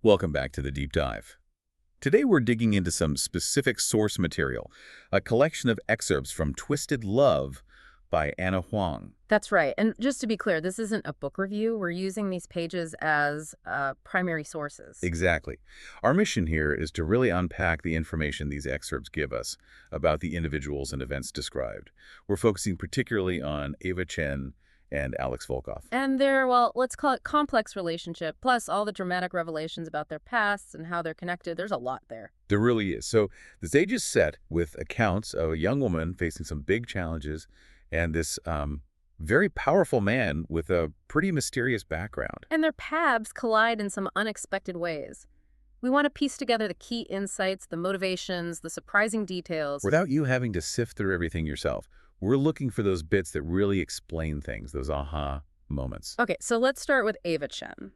Welcome back to the Deep Dive. Today we're digging into some specific source material, a collection of excerpts from Twisted Love by Anna Huang. That's right. And just to be clear, this isn't a book review. We're using these pages as primary sources. Exactly. Our mission here is to really unpack the information these excerpts give us about the individuals and events described. We're focusing particularly on Eva Chen and Alex Volkov. And their, well, let's call it complex relationship, plus all the dramatic revelations about their pasts and how they're connected. There's a lot there. There really is. So the stage is set with accounts of a young woman facing some big challenges and this very powerful man with a pretty mysterious background. And their paths collide in some unexpected ways. We want to piece together the key insights, the motivations, the surprising details. Without you having to sift through everything yourself, we're looking for those bits that really explain things, those aha moments. Okay, so let's start with Ava Chen.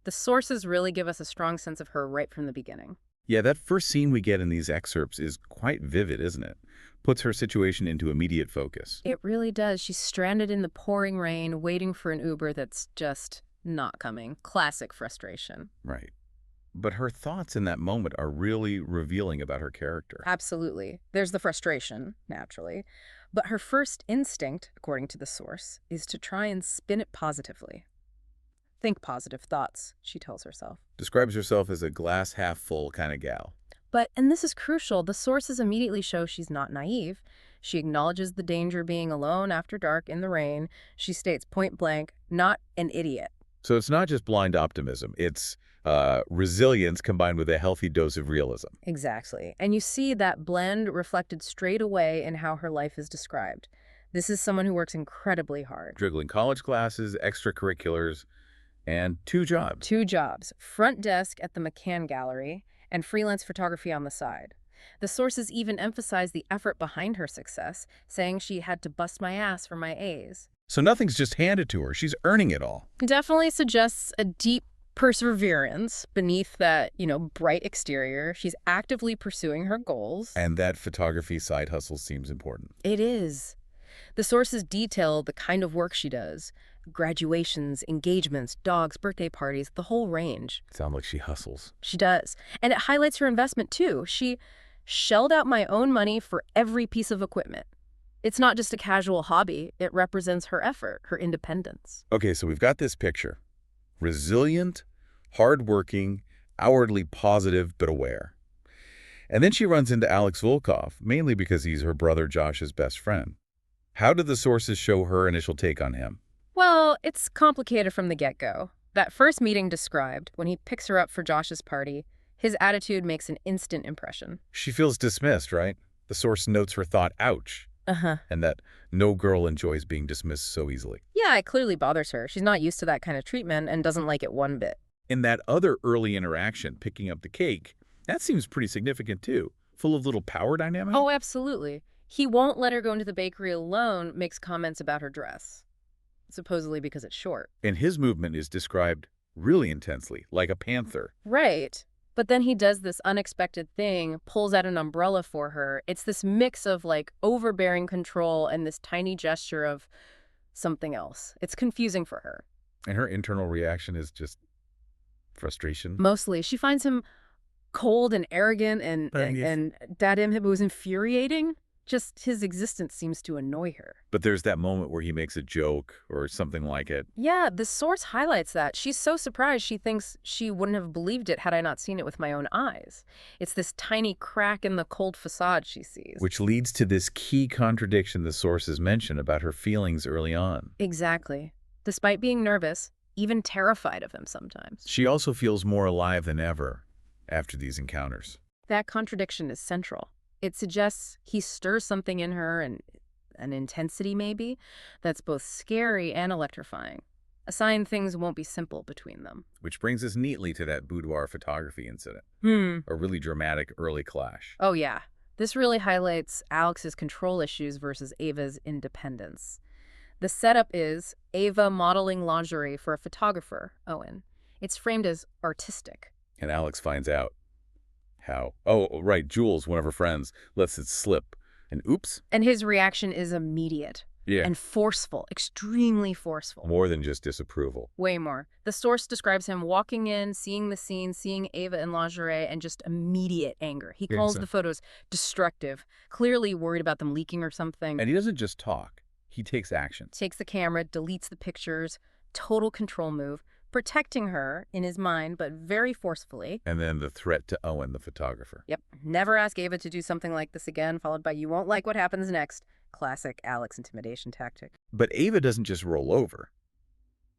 The sources really give us a strong sense of her right from the beginning. Yeah, that first scene we get in these excerpts is quite vivid, isn't it? Puts her situation into immediate focus. It really does. She's stranded in the pouring rain, waiting for an Uber that's just not coming. Classic frustration. Right. But her thoughts in that moment are really revealing about her character. Absolutely. There's the frustration, naturally. But her first instinct, according to the source, is to try and spin it positively. Think positive thoughts, she tells herself. Describes herself as a glass half full kind of gal. But, and this is crucial, the sources immediately show she's not naive. She acknowledges the danger being alone after dark in the rain. She states point blank, not an idiot. So it's not just blind optimism. It's resilience combined with a healthy dose of realism. Exactly. And you see that blend reflected straight away in how her life is described. This is someone who works incredibly hard. Juggling college classes, extracurriculars, and 2 jobs. 2 jobs, front desk at the McCann Gallery and freelance photography on the side. The sources even emphasize the effort behind her success, saying she had to bust my ass for my A's. So nothing's just handed to her. She's earning it all. Definitely suggests a deep perseverance beneath that, bright exterior. She's actively pursuing her goals. And that photography side hustle seems important. It is. The sources detail the kind of work she does. Graduations, engagements, dogs, birthday parties, the whole range. Sounds like she hustles. She does. And it highlights her investment, too. She shelled out my own money for every piece of equipment. It's not just a casual hobby. It represents her effort, her independence. Okay, so we've got this picture. Resilient, hardworking, outwardly positive, but aware. And then she runs into Alex Volkov, mainly because he's her brother Josh's best friend. How do the sources show her initial take on him? Well, it's complicated from the get-go. That first meeting described, when he picks her up for Josh's party, his attitude makes an instant impression. She feels dismissed, right? The source notes her thought, ouch, Uh-huh. and that no girl enjoys being dismissed so easily. Yeah, it clearly bothers her. She's not used to that kind of treatment and doesn't like it one bit. In that other early interaction, picking up the cake, that seems pretty significant too. Full of little power dynamic? Oh, absolutely. He won't let her go into the bakery alone, makes comments about her dress. Supposedly because it's short. And his movement is described really intensely, like a panther. Right. But then he does this unexpected thing, pulls out an umbrella for her. It's this mix of overbearing control and this tiny gesture of something else. It's confusing for her. And her internal reaction is just frustration. Mostly, she finds him cold and arrogant and that him was infuriating. Just his existence seems to annoy her. But there's that moment where he makes a joke or something like it. Yeah, the source highlights that. She's so surprised she thinks she wouldn't have believed it had I not seen it with my own eyes. It's this tiny crack in the cold facade she sees. Which leads to this key contradiction the sources mention about her feelings early on. Exactly. Despite being nervous, even terrified of him sometimes. She also feels more alive than ever after these encounters. That contradiction is central. It suggests he stirs something in her, and an intensity maybe, that's both scary and electrifying. A sign things won't be simple between them. Which brings us neatly to that boudoir photography incident. A really dramatic early clash. Oh yeah. This really highlights Alex's control issues versus Ava's independence. The setup is Ava modeling lingerie for a photographer, Owen. It's framed as artistic. And Alex finds out. How? Oh, right, Jules, one of her friends, lets it slip. And oops. And his reaction is immediate. Yeah. and forceful, extremely forceful. More than just disapproval. Way more. The source describes him walking in, seeing the scene, seeing Ava in lingerie, and just immediate anger. He calls the photos destructive, clearly worried about them leaking or something. And he doesn't just talk. He takes action. Takes the camera, deletes the pictures, total control move, protecting her in his mind, but very forcefully. And then the threat to Owen, the photographer. Yep. Never ask Ava to do something like this again, followed by you won't like what happens next. Classic Alex intimidation tactic. But Ava doesn't just roll over.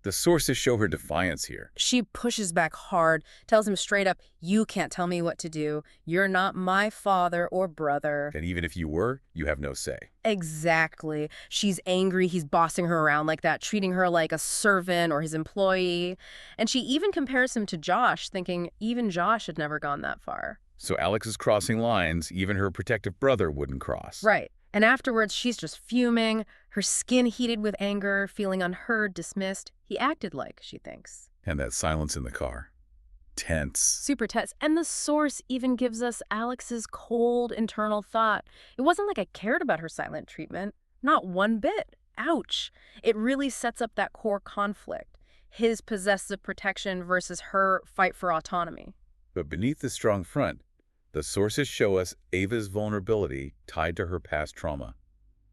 The sources show her defiance here. She pushes back hard, tells him straight up, you can't tell me what to do. You're not my father or brother. And even if you were, you have no say. Exactly. She's angry he's bossing her around like that, treating her like a servant or his employee. And she even compares him to Josh, thinking even Josh had never gone that far. So Alex is crossing lines even her protective brother wouldn't cross. Right. And afterwards, she's just fuming, her skin heated with anger, feeling unheard, dismissed. He acted like, she thinks. And that silence in the car. Tense. Super tense. And the source even gives us Alex's cold internal thought. It wasn't like I cared about her silent treatment. Not one bit. Ouch. It really sets up that core conflict. His possessive protection versus her fight for autonomy. But beneath the strong front, the sources show us Ava's vulnerability tied to her past trauma.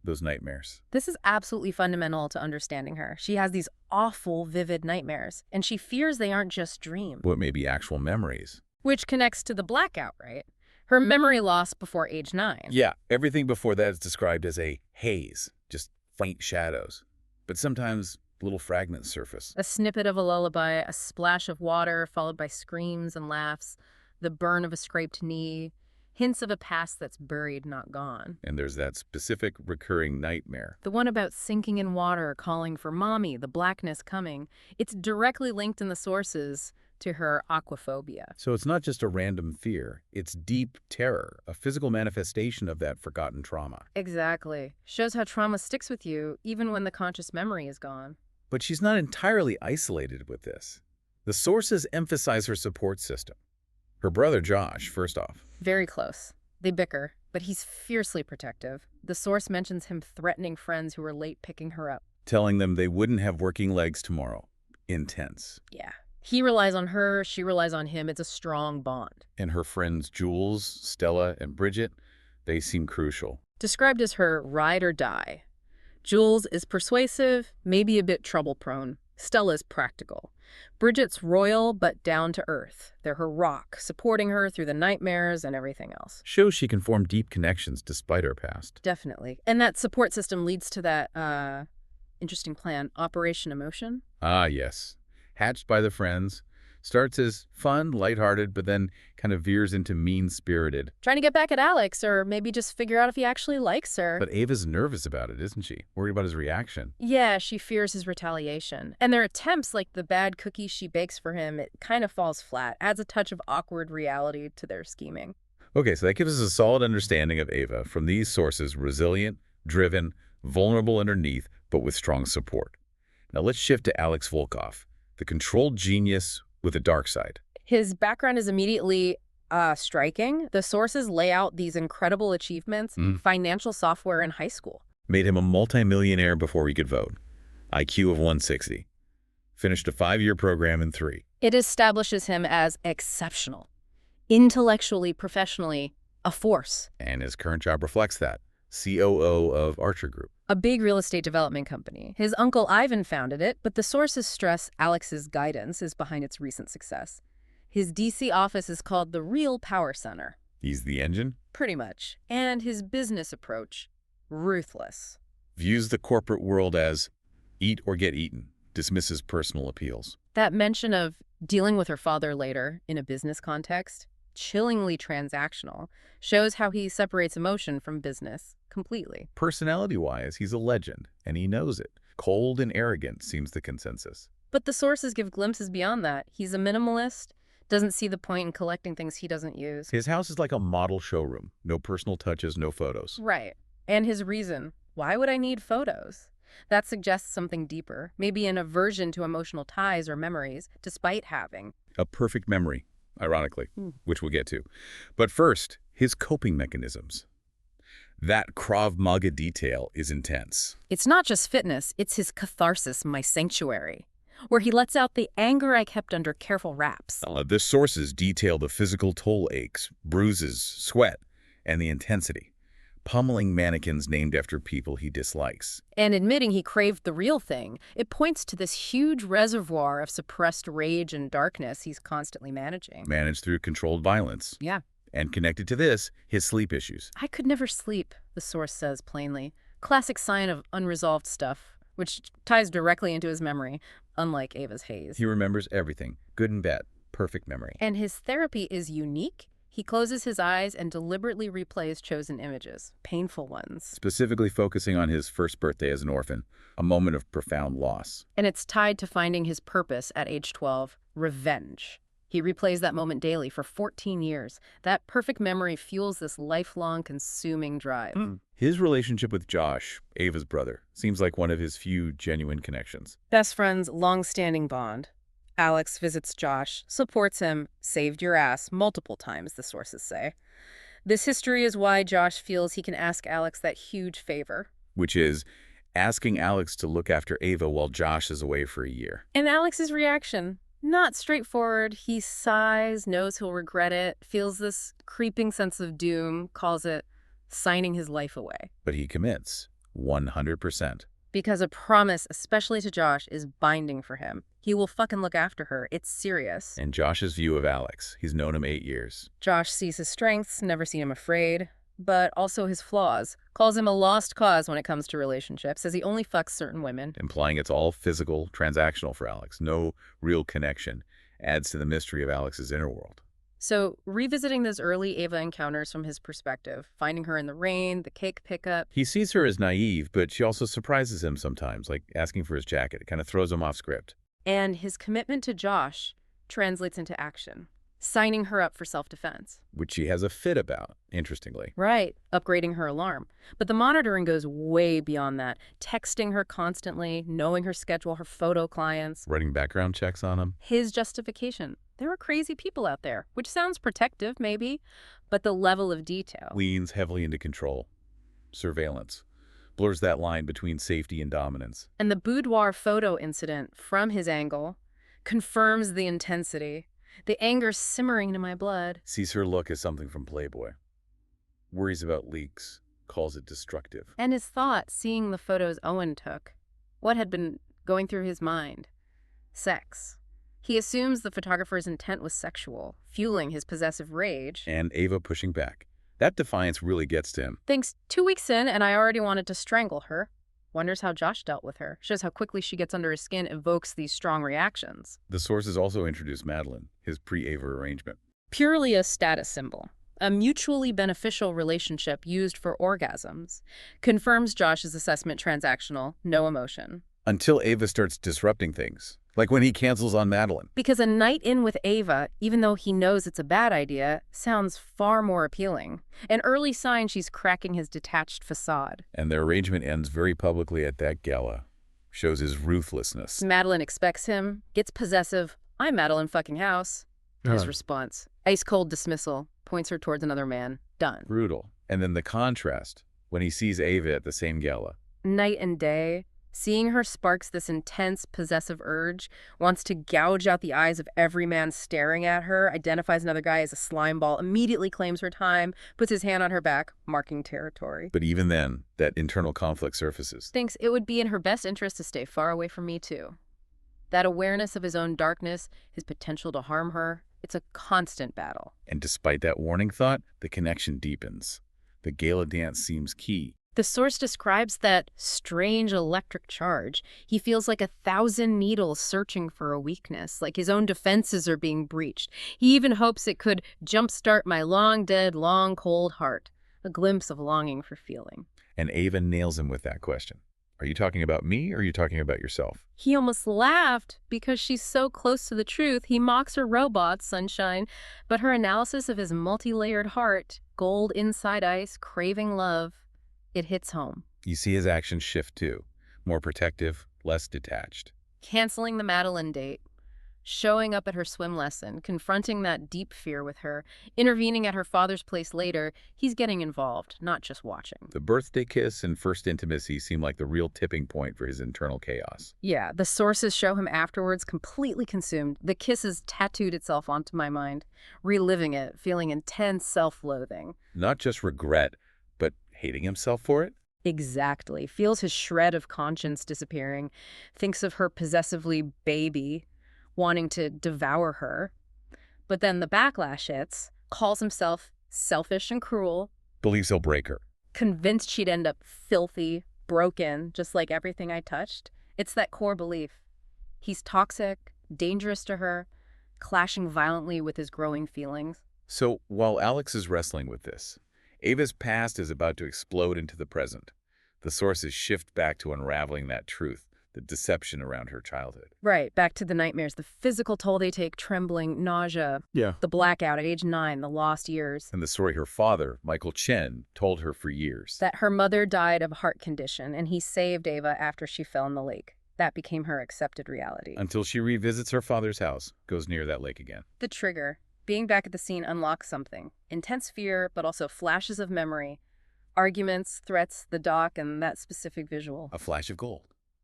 Those nightmares. This is absolutely fundamental to understanding her. She has these awful, vivid nightmares, and she fears they aren't just dreams. What may be actual memories. Which connects to the blackout, right? Her memory loss before age 9. Yeah, everything before that is described as a haze, just faint shadows. But sometimes little fragments surface. A snippet of a lullaby, a splash of water followed by screams and laughs, the burn of a scraped knee, hints of a past that's buried, not gone. And there's that specific recurring nightmare. The one about sinking in water, calling for mommy, the blackness coming. It's directly linked in the sources to her aquaphobia. So it's not just a random fear, it's deep terror, a physical manifestation of that forgotten trauma. Exactly. Shows how trauma sticks with you even when the conscious memory is gone. But she's not entirely isolated with this. The sources emphasize her support system. Her brother Josh, first off. Very close. They bicker, but he's fiercely protective. The source mentions him threatening friends who were late picking her up. Telling them they wouldn't have working legs tomorrow. Intense. Yeah. He relies on her, she relies on him. It's a strong bond. And her friends Jules, Stella, and Bridget, they seem crucial. Described as her ride or die. Jules is persuasive, maybe a bit trouble-prone. Stella's practical. Bridget's royal but down to earth. They're her rock, supporting her through the nightmares and everything else. Shows she can form deep connections despite her past. Definitely. And that support system leads to that interesting plan, Operation Emotion. Ah, yes. Hatched by the friends. Starts as fun, lighthearted, but then kind of veers into mean-spirited. Trying to get back at Alex, or maybe just figure out if he actually likes her. But Ava's nervous about it, isn't she? Worried about his reaction. Yeah, she fears his retaliation. And their attempts, like the bad cookies she bakes for him, it kind of falls flat. Adds a touch of awkward reality to their scheming. Okay, so that gives us a solid understanding of Ava from these sources: resilient, driven, vulnerable underneath, but with strong support. Now let's shift to Alex Volkov, the controlled genius with a dark side. His background is immediately striking. The sources lay out these incredible achievements, financial software in high school. Made him a multimillionaire before he could vote. IQ of 160. Finished a 5-year program in 3. It establishes him as exceptional. Intellectually, professionally, a force. And his current job reflects that. COO of Archer Group. A big real estate development company. His uncle Ivan founded it, but the sources stress Alex's guidance is behind its recent success. His DC office is called the Real Power Center. He's the engine? Pretty much. And his business approach, ruthless. Views the corporate world as eat or get eaten. Dismisses personal appeals. That mention of dealing with her father later in a business context, chillingly transactional, shows how he separates emotion from business completely. Personality-wise, he's a legend, and he knows it. Cold and arrogant seems the consensus. But the sources give glimpses beyond that. He's a minimalist, doesn't see the point in collecting things he doesn't use. His house is like a model showroom. No personal touches, no photos. Right. And his reason, why would I need photos? That suggests something deeper, maybe an aversion to emotional ties or memories, despite having A perfect memory, ironically, which we'll get to. But first, his coping mechanisms. That Krav Maga detail is intense. It's not just fitness, it's his catharsis, my sanctuary, where he lets out the anger I kept under careful wraps. The sources detail the physical toll aches, bruises, sweat, and the intensity, pummeling mannequins named after people he dislikes. And admitting he craved the real thing, it points to this huge reservoir of suppressed rage and darkness he's constantly managing. Managed through controlled violence. Yeah. And connected to this, his sleep issues. I could never sleep, the source says plainly. Classic sign of unresolved stuff, which ties directly into his memory, unlike Ava's haze. He remembers everything, good and bad, perfect memory. And his therapy is unique. He closes his eyes and deliberately replays chosen images, painful ones. Specifically focusing on his first birthday as an orphan, a moment of profound loss. And it's tied to finding his purpose at age 12, revenge. He replays that moment daily for 14 years. That perfect memory fuels this lifelong, consuming drive. His relationship with Josh, Ava's brother, seems like one of his few genuine connections. Best friends, long-standing bond. Alex visits Josh, supports him, saved your ass multiple times, the sources say. This history is why Josh feels he can ask Alex that huge favor. Which is asking Alex to look after Ava while Josh is away for a year. And Alex's reaction? Not straightforward. He sighs, knows he'll regret it, feels this creeping sense of doom, calls it signing his life away. But he commits, 100%. Because a promise, especially to Josh, is binding for him. He will fucking look after her. It's serious. And Josh's view of Alex, he's known him 8 years. Josh sees his strengths, never seen him afraid, but also his flaws. Calls him a lost cause when it comes to relationships, says he only fucks certain women. Implying it's all physical, transactional for Alex. No real connection. Adds to the mystery of Alex's inner world. So, revisiting those early Ava encounters from his perspective, finding her in the rain, the cake pickup. He sees her as naive, but she also surprises him sometimes, like asking for his jacket. It kind of throws him off script. And his commitment to Josh translates into action, signing her up for self-defense. Which she has a fit about, interestingly. Right, upgrading her alarm. But the monitoring goes way beyond that, texting her constantly, knowing her schedule, her photo clients. Running background checks on him. His justification. There are crazy people out there, which sounds protective, maybe, but the level of detail. Leans heavily into control. Surveillance. Blurs that line between safety and dominance. And the boudoir photo incident, from his angle, confirms the intensity. The anger simmering in my blood. Sees her look as something from Playboy. Worries about leaks. Calls it destructive. And his thought, seeing the photos Owen took. What had been going through his mind? Sex. He assumes the photographer's intent was sexual, fueling his possessive rage. And Ava pushing back. That defiance really gets to him. Thinks 2 weeks in and I already wanted to strangle her. Wonders how Josh dealt with her. Shows how quickly she gets under his skin, evokes these strong reactions. The sources also introduce Madeline, his pre-Ava arrangement. Purely a status symbol. A mutually beneficial relationship used for orgasms. Confirms Josh's assessment transactional, no emotion. Until Ava starts disrupting things. Like when he cancels on Madeline. Because a night in with Ava, even though he knows it's a bad idea, sounds far more appealing. An early sign she's cracking his detached facade. And their arrangement ends very publicly at that gala. Shows his ruthlessness. Madeline expects him, gets possessive. I'm Madeline fucking house. His response. Ice cold dismissal. Points her towards another man. Done. Brutal. And then the contrast when he sees Ava at the same gala. Night and day. Seeing her sparks this intense, possessive urge, wants to gouge out the eyes of every man staring at her, identifies another guy as a slime ball, immediately claims her time, puts his hand on her back, marking territory. But even then, that internal conflict surfaces. Thinks it would be in her best interest to stay far away from me, too. That awareness of his own darkness, his potential to harm her, it's a constant battle. And despite that warning thought, the connection deepens. The gala dance seems key. The source describes that strange electric charge. He feels like 1,000 needles searching for a weakness, like his own defenses are being breached. He even hopes it could jumpstart my long-dead, long-cold heart, a glimpse of longing for feeling. And Ava nails him with that question. Are you talking about me or are you talking about yourself? He almost laughed because she's so close to the truth. He mocks her robots, Sunshine, but her analysis of his multi-layered heart, gold inside ice, craving love, it hits home. You see his actions shift too. More protective, less detached. Canceling the Madeline date. showing up at her swim lesson, confronting that deep fear with her, intervening at her father's place later. He's getting involved, not just watching. The birthday kiss and first intimacy seem like the real tipping point for his internal chaos. Yeah, the sources show him afterwards completely consumed. The kiss has tattooed itself onto my mind, reliving it, feeling intense self-loathing. Not just regret, but hating himself for it? Exactly. Feels his shred of conscience disappearing, thinks of her possessively baby, wanting to devour her. But then the backlash hits, calls himself selfish and cruel, Believes he'll break her. convinced she'd end up filthy, broken, just like everything I touched. It's that core belief. He's toxic, dangerous to her, clashing violently with his growing feelings. So while Alex is wrestling with this, Ava's past is about to explode into the present. The sources shift back to unraveling that truth, the deception around her childhood. Right, back to the nightmares, the physical toll they take, trembling, nausea, Yeah. the blackout at age 9, the lost years. And the story her father, Michael Chen, told her for years. That her mother died of a heart condition and he saved Ava after she fell in the lake. That became her accepted reality. Until she revisits her father's house, goes near that lake again. The trigger, being back at the scene, unlocks something. Intense fear, but also flashes of memory. Arguments, threats, the dock, and that specific visual. A flash of gold.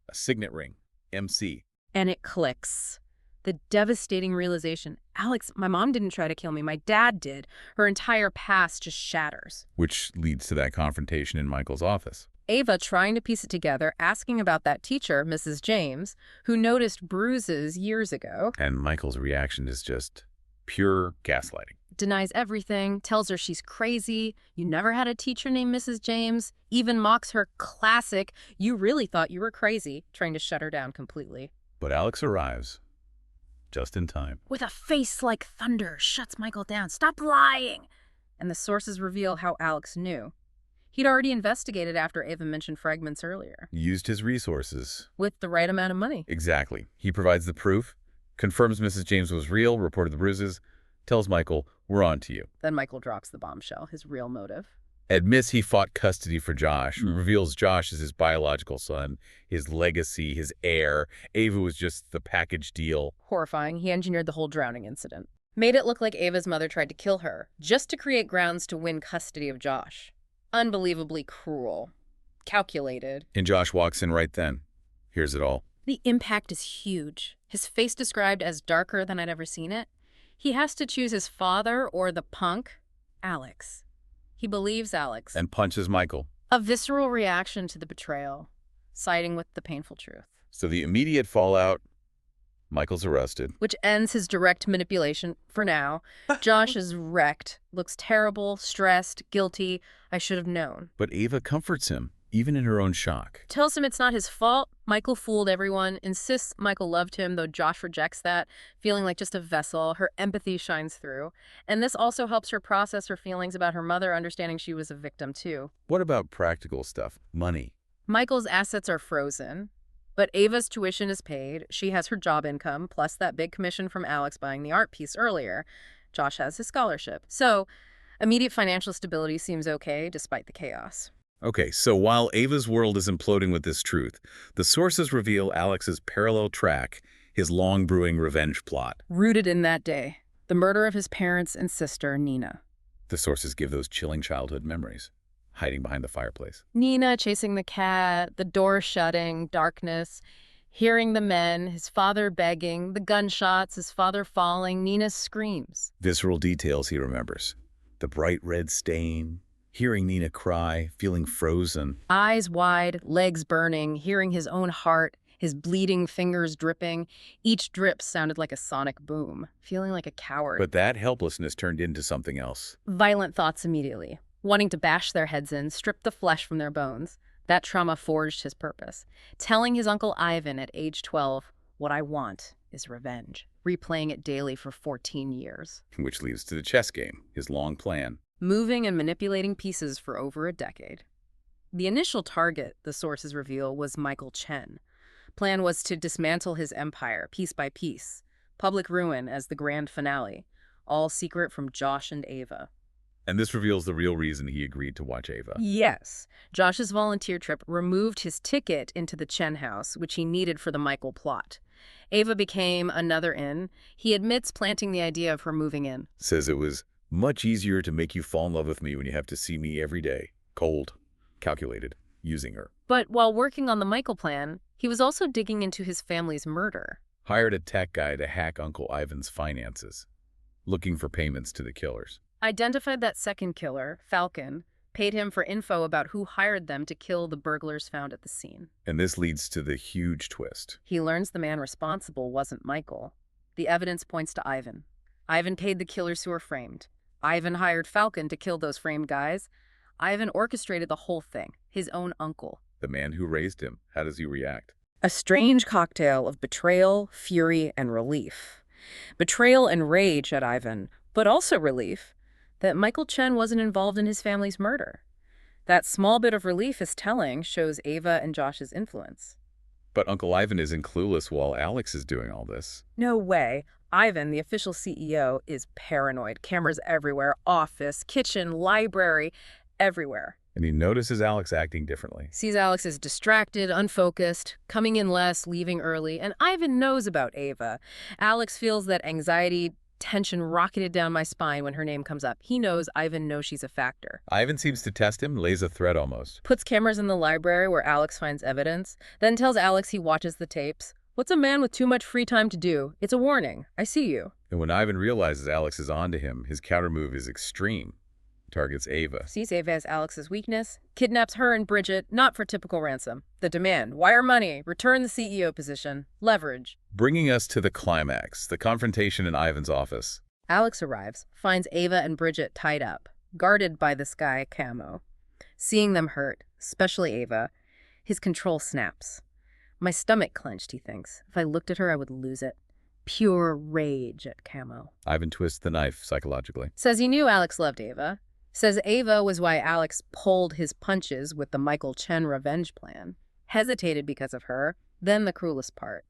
A signet ring. MC. And it clicks. The devastating realization, Alex, my mom didn't try to kill me, my dad did. Her entire past just shatters. Which leads to that confrontation in Michael's office. Ava trying to piece it together, asking about that teacher, Mrs. James, who noticed bruises years ago. And Michael's reaction is just pure gaslighting. Denies everything, tells her she's crazy, you never had a teacher named Mrs. James, even mocks her classic, you really thought you were crazy, trying to shut her down completely. But Alex arrives just in time. With a face like thunder, shuts Michael down. Stop lying! And the sources reveal how Alex knew. He'd already investigated after Ava mentioned fragments earlier. Used his resources. With the right amount of money. Exactly. He provides the proof, confirms Mrs. James was real, reported the bruises, tells Michael, we're on to you. Then Michael drops the bombshell, his real motive. Admits he fought custody for Josh, reveals Josh is his biological son, his legacy, his heir. Ava was just the package deal. Horrifying, he engineered the whole drowning incident. Made it look like Ava's mother tried to kill her, just to create grounds to win custody of Josh. Unbelievably cruel. Calculated. And Josh walks in right then. Hears it all. The impact is huge. His face described as darker than I'd ever seen it. He has to choose his father or the punk, Alex. He believes Alex. And punches Michael. A visceral reaction to the betrayal, siding with the painful truth. So the immediate fallout, Michael's arrested. Which ends his direct manipulation, for now. Josh is wrecked, looks terrible, stressed, guilty. I should have known. But Ava comforts him, even in her own shock. Tells him it's not his fault. Michael fooled everyone. Insists Michael loved him, though Josh rejects that, feeling like just a vessel. Her empathy shines through. And this also helps her process her feelings about her mother, understanding she was a victim too. What about practical stuff? Money. Michael's assets are frozen, but Ava's tuition is paid. She has her job income, plus that big commission from Alex buying the art piece earlier. Josh has his scholarship. So, immediate financial stability seems okay, despite the chaos. Okay, so while Ava's world is imploding with this truth, the sources reveal Alex's parallel track, his long-brewing revenge plot. Rooted in that day, the murder of his parents and sister, Nina. The sources give those chilling childhood memories, hiding behind the fireplace. Nina chasing the cat, the door shutting, darkness, hearing the men, his father begging, the gunshots, his father falling, Nina's screams. Visceral details he remembers. The bright red stain, hearing Nina cry, feeling frozen. Eyes wide, legs burning, hearing his own heart, his bleeding fingers dripping. Each drip sounded like a sonic boom, feeling like a coward. But that helplessness turned into something else. Violent thoughts immediately, wanting to bash their heads in, strip the flesh from their bones. That trauma forged his purpose, telling his uncle Ivan at age 12, "What I want is revenge," replaying it daily for 14 years. Which leads to the chess game, his long plan. Moving and manipulating pieces for over a decade. The initial target, the sources reveal, was Michael Chen. Plan was to dismantle his empire, piece by piece. Public ruin as the grand finale. All secret from Josh and Ava. And this reveals the real reason he agreed to watch Ava. Yes. Josh's volunteer trip removed his ticket into the Chen house, which he needed for the Michael plot. Ava became another in. He admits planting the idea of her moving in. Says it was much easier to make you fall in love with me when you have to see me every day. Cold, calculated, using her. But while working on the Michael plan, he was also digging into his family's murder. Hired a tech guy to hack Uncle Ivan's finances, looking for payments to the killers. Identified that second killer, Falcon, paid him for info about who hired them to kill the burglars found at the scene. And this leads to the huge twist. He learns the man responsible wasn't Michael. The evidence points to Ivan. Ivan paid the killers who were framed. Ivan hired Falcon to kill those framed guys. Ivan orchestrated the whole thing, his own uncle. The man who raised him, how does he react? A strange cocktail of betrayal, fury, and relief. Betrayal and rage at Ivan, but also relief that Michael Chen wasn't involved in his family's murder. That small bit of relief is telling, shows Ava and Josh's influence. But Uncle Ivan isn't clueless while Alex is doing all this. No way. Ivan, the official CEO, is paranoid. Cameras everywhere, office, kitchen, library, everywhere. And he notices Alex acting differently. Sees Alex as distracted, unfocused, coming in less, leaving early, and Ivan knows about Ava. Alex feels that anxiety, tension rocketed down my spine when her name comes up. He knows Ivan knows she's a factor. Ivan seems to test him, lays a threat almost. Puts cameras in the library where Alex finds evidence, then tells Alex he watches the tapes. What's a man with too much free time to do? It's a warning. I see you. And when Ivan realizes Alex is onto him, his countermove is extreme. Targets Ava. Sees Ava as Alex's weakness, kidnaps her and Bridget, not for typical ransom. The demand, wire money, return the CEO position, leverage. Bringing us to the climax, the confrontation in Ivan's office. Alex arrives, finds Ava and Bridget tied up, guarded by this guy, Camo. Seeing them hurt, especially Ava, his control snaps. My stomach clenched, he thinks. If I looked at her, I would lose it. Pure rage at Camo. Ivan twists the knife psychologically. Says he knew Alex loved Ava. Says Ava was why Alex pulled his punches with the Michael Chen revenge plan. Hesitated because of her, then the cruelest part.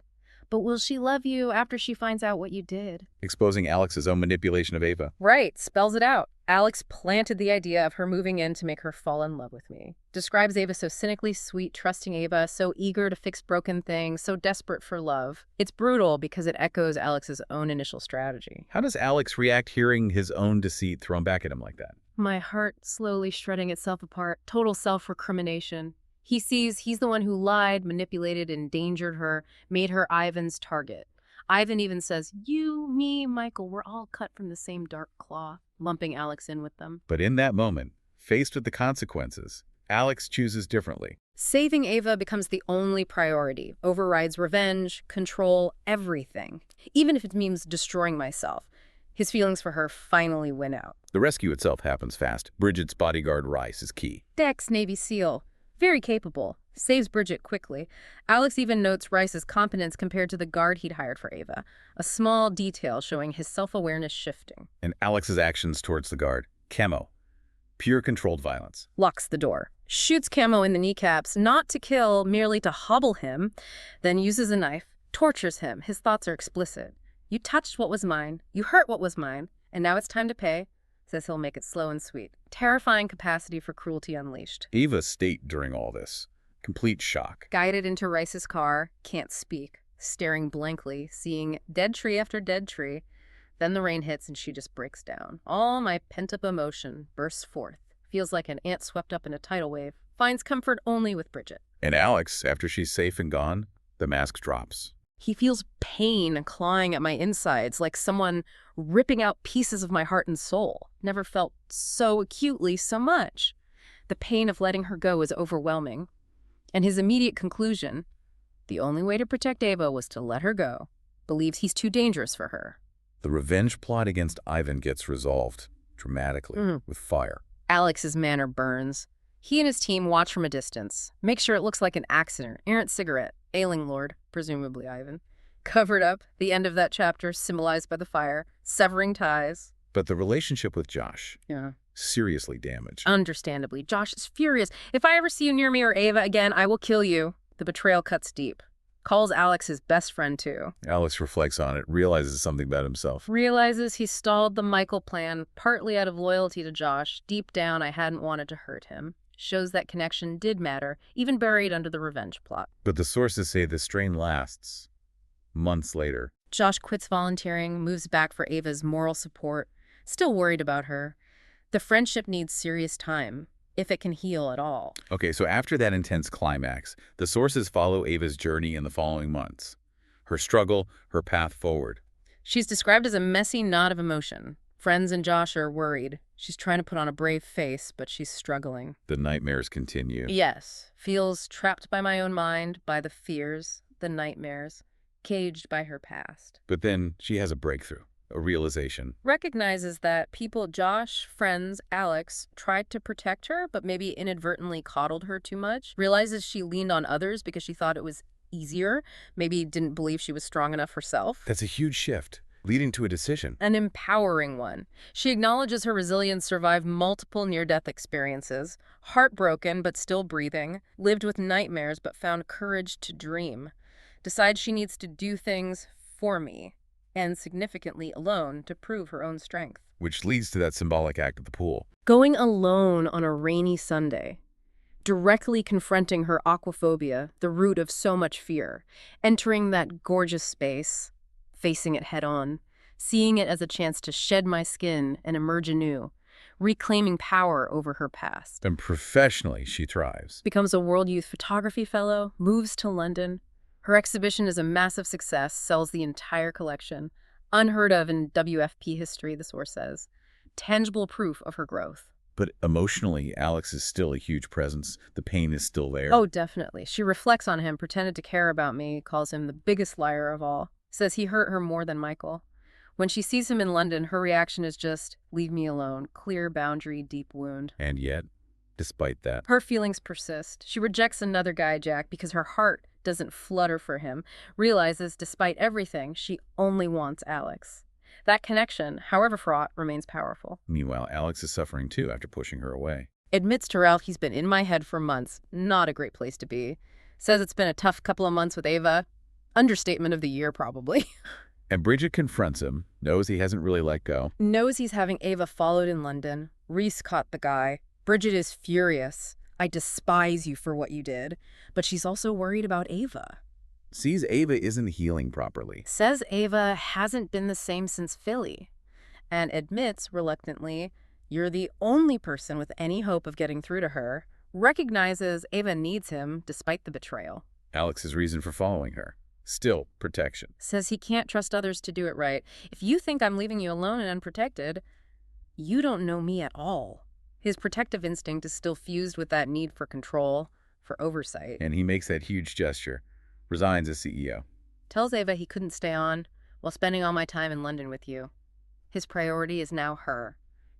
But will she love you after she finds out what you did? Exposing Alex's own manipulation of Ava. Right, spells it out. Alex planted the idea of her moving in to make her fall in love with me. Describes Ava so cynically sweet, trusting Ava, so eager to fix broken things, so desperate for love. It's brutal because it echoes Alex's own initial strategy. How does Alex react hearing his own deceit thrown back at him like that? My heart slowly shredding itself apart, total self-recrimination. He sees he's the one who lied, manipulated, endangered her, made her Ivan's target. Ivan even says, you, me, Michael, we're all cut from the same dark cloth, lumping Alex in with them. But in that moment, faced with the consequences, Alex chooses differently. Saving Ava becomes the only priority, overrides revenge, control, everything. Even if it means destroying myself. His feelings for her finally win out. The rescue itself happens fast. Bridget's bodyguard, Rice, is key. Dex, Navy SEAL. Very capable. Saves Bridget quickly. Alex even notes Rice's competence compared to the guard he'd hired for Ava. A small detail showing his self-awareness shifting. And Alex's actions towards the guard. Camo. Pure controlled violence. Locks the door. Shoots Camo in the kneecaps, not to kill, merely to hobble him. Then uses a knife. Tortures him. His thoughts are explicit. You touched what was mine. You hurt what was mine. And now it's time to pay. Says he'll make it slow and sweet. Terrifying capacity for cruelty unleashed. Ava's state during all this. Complete shock. Guided into Rice's car, can't speak. Staring blankly, seeing dead tree after dead tree. Then the rain hits and she just breaks down. All my pent-up emotion bursts forth. Feels like an ant swept up in a tidal wave. Finds comfort only with Bridget. And Alex, after she's safe and gone, the mask drops. He feels pain clawing at my insides, like someone ripping out pieces of my heart and soul. Never felt so acutely so much. The pain of letting her go is overwhelming. And his immediate conclusion, the only way to protect Ava was to let her go. Believes he's too dangerous for her. The revenge plot against Ivan gets resolved dramatically with fire. Alex's manner burns. He and his team watch from a distance. Make sure it looks like an accident, errant cigarette, ailing lord, presumably Ivan. Covered up, the end of that chapter symbolized by the fire, severing ties. But the relationship with Josh, Yeah. seriously damaged. Understandably, Josh is furious. If I ever see you near me or Ava again, I will kill you. The betrayal cuts deep. Calls Alex his best friend, too. Alex reflects on it, realizes something about himself. Realizes he stalled the Michael plan, partly out of loyalty to Josh. Deep down, I hadn't wanted to hurt him. Shows that connection did matter, even buried under the revenge plot. But the sources say the strain lasts. months later. Josh quits volunteering, moves back for Ava's moral support, still worried about her. The friendship needs serious time, if it can heal at all. Okay, so after that intense climax, the sources follow Ava's journey in the following months. Her struggle, her path forward. She's described as a messy knot of emotion. Friends and Josh are worried. She's trying to put on a brave face, but she's struggling. The nightmares continue. Yes, feels trapped by my own mind, by the fears, the nightmares, caged by her past. But then she has a breakthrough, a realization. Recognizes that people, Josh, friends, Alex, tried to protect her, but maybe inadvertently coddled her too much. Realizes she leaned on others because she thought it was easier, maybe didn't believe she was strong enough herself. That's a huge shift, leading to a decision. An empowering one. She acknowledges her resilience survived multiple near-death experiences, heartbroken but still breathing, lived with nightmares but found courage to dream, decides she needs to do things for me, and significantly alone to prove her own strength. Which leads to that symbolic act at the pool. Going alone on a rainy Sunday, directly confronting her aquaphobia, the root of so much fear, entering that gorgeous space, facing it head on, seeing it as a chance to shed my skin and emerge anew, reclaiming power over her past. And professionally, she thrives. Becomes a World Youth Photography Fellow, moves to London. Her exhibition is a massive success, sells the entire collection. Unheard of in WFP history, the source says. Tangible proof of her growth. But emotionally, Alex is still a huge presence. The pain is still there. Oh, definitely. She reflects on him, pretended to care about me, calls him the biggest liar of all. Says he hurt her more than Michael. When she sees him in London, her reaction is just, leave me alone. Clear boundary, deep wound. And yet, despite that, her feelings persist. She rejects another guy, Jack, because her heart doesn't flutter for him. Realizes, despite everything, she only wants Alex. That connection, however fraught, remains powerful. Meanwhile, Alex is suffering too after pushing her away. Admits to Ralph he's been in my head for months. Not a great place to be. Says it's been a tough couple of months with Ava. Understatement of the year, probably. And Bridget confronts him, knows he hasn't really let go. Knows he's having Ava followed in London. Reese caught the guy. Bridget is furious. I despise you for what you did. But she's also worried about Ava. Sees Ava isn't healing properly. Says Ava hasn't been the same since Philly. And admits, reluctantly, you're the only person with any hope of getting through to her. Recognizes Ava needs him, despite the betrayal. Alex's reason for following her. Still, protection. Says he can't trust others to do it right. If you think I'm leaving you alone and unprotected, you don't know me at all. His protective instinct is still fused with that need for control, for oversight. And he makes that huge gesture. Resigns as CEO. Tells Ava he couldn't stay on while spending all my time in London with you. His priority is now her.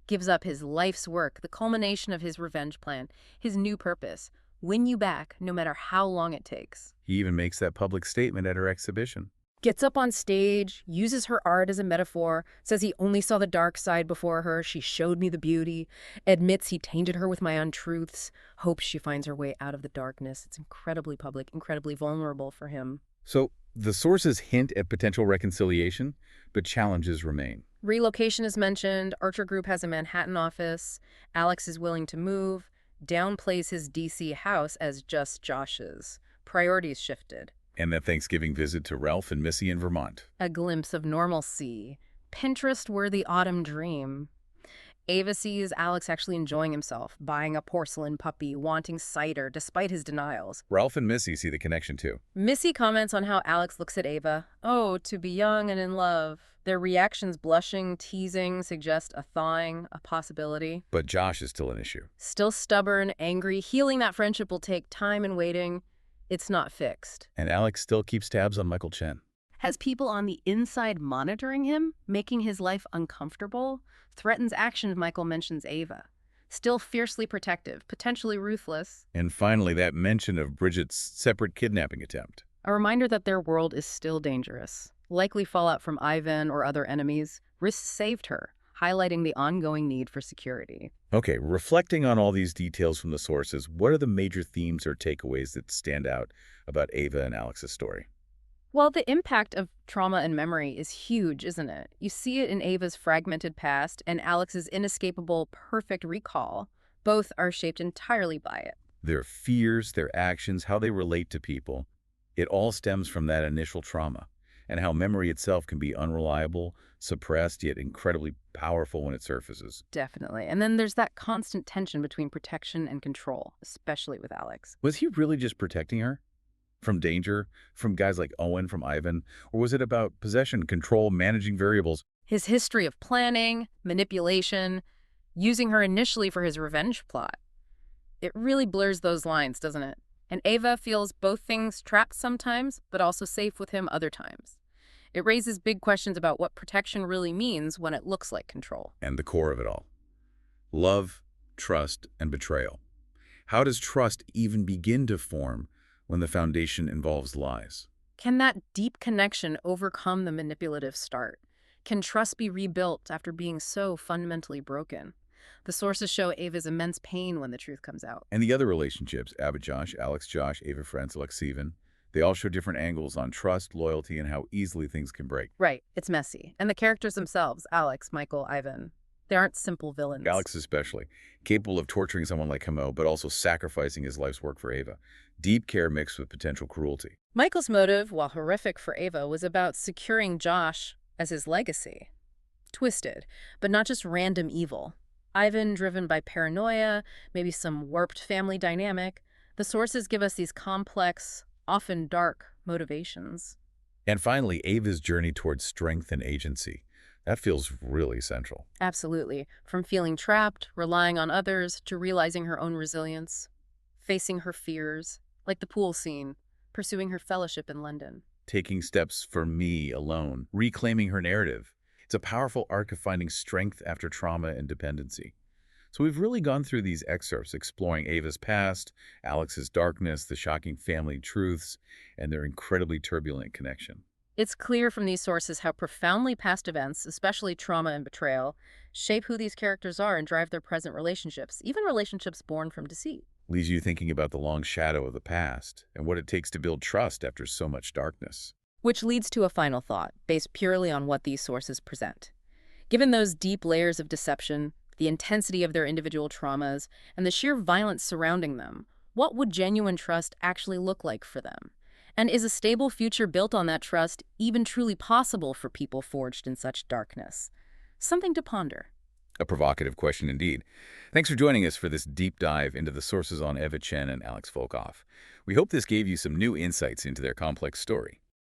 Gives up his life's work, the culmination of his revenge plan, his new purpose. Win you back, no matter how long it takes. He even makes that public statement at her exhibition. Gets up on stage, uses her art as a metaphor, says he only saw the dark side before her, she showed me the beauty, admits he tainted her with my untruths, hopes she finds her way out of the darkness. It's incredibly public, incredibly vulnerable for him. So, the sources hint at potential reconciliation, but challenges remain. Relocation is mentioned, Archer Group has a Manhattan office, Alex is willing to move, downplays his DC house as just Josh's. Priorities shifted. And that Thanksgiving visit to Ralph and Missy in Vermont. A glimpse of normalcy. Pinterest-worthy autumn dream. Ava sees Alex actually enjoying himself, buying a porcelain puppy, wanting cider, despite his denials. Ralph and Missy see the connection too. Missy comments on how Alex looks at Ava. Oh, to be young and in love. Their reactions, blushing, teasing, suggest a thawing, a possibility. But Josh is still an issue. Still stubborn, angry. Healing that friendship will take time and waiting. It's not fixed. And Alex still keeps tabs on Michael Chen. Has people on the inside monitoring him, making his life uncomfortable? Threatens action, Michael mentions Ava. Still fiercely protective, potentially ruthless. And finally, that mention of Bridget's separate kidnapping attempt. A reminder that their world is still dangerous. Likely fallout from Ivan or other enemies. Risk saved her, highlighting the ongoing need for security. Okay, reflecting on all these details from the sources, what are the major themes or takeaways that stand out about Ava and Alex's story? Well, the impact of trauma and memory is huge, isn't it? You see it in Ava's fragmented past and Alex's inescapable, perfect recall. Both are shaped entirely by it. Their fears, their actions, how they relate to people, it all stems from that initial trauma. and how memory itself can be unreliable, suppressed, yet incredibly powerful when it surfaces. Definitely. And then there's that constant tension between protection and control, especially with Alex. Was he really just protecting her? From danger? From guys like Owen, from Ivan? Or was it about possession, control, managing variables? His history of planning, manipulation, using her initially for his revenge plot. It really blurs those lines, doesn't it? And Ava feels both things, trapped sometimes, but also safe with him other times. It raises big questions about what protection really means when it looks like control. And the core of it all. Love, trust, and betrayal. How does trust even begin to form when the foundation involves lies? Can that deep connection overcome the manipulative start? Can trust be rebuilt after being so fundamentally broken? The sources show Ava's immense pain when the truth comes out. And the other relationships, Abba-Josh, Alex-Josh, Ava-Franz, Alexevan, they all show different angles on trust, loyalty, and how easily things can break. Right, it's messy. And the characters themselves, Alex, Michael, Ivan, they aren't simple villains. Alex especially, capable of torturing someone like Hamo, but also sacrificing his life's work for Ava. Deep care mixed with potential cruelty. Michael's motive, while horrific for Ava, was about securing Josh as his legacy. Twisted, but not just random evil. Ivan, driven by paranoia, maybe some warped family dynamic. The sources give us these complex, often dark, motivations. And finally, Ava's journey towards strength and agency. That feels really central. Absolutely. From feeling trapped, relying on others, to realizing her own resilience, facing her fears, like the pool scene, pursuing her fellowship in London. Taking steps for me alone, reclaiming her narrative. It's a powerful arc of finding strength after trauma and dependency. So we've really gone through these excerpts, exploring Ava's past, Alex's darkness, the shocking family truths, and their incredibly turbulent connection. It's clear from these sources how profoundly past events, especially trauma and betrayal, shape who these characters are and drive their present relationships, even relationships born from deceit. Leaves you thinking about the long shadow of the past and what it takes to build trust after so much darkness. Which leads to a final thought, based purely on what these sources present. Given those deep layers of deception, the intensity of their individual traumas, and the sheer violence surrounding them, what would genuine trust actually look like for them? And is a stable future built on that trust even truly possible for people forged in such darkness? Something to ponder. A provocative question indeed. Thanks for joining us for this deep dive into the sources on Ava Chen and Alex Volkov. We hope this gave you some new insights into their complex story.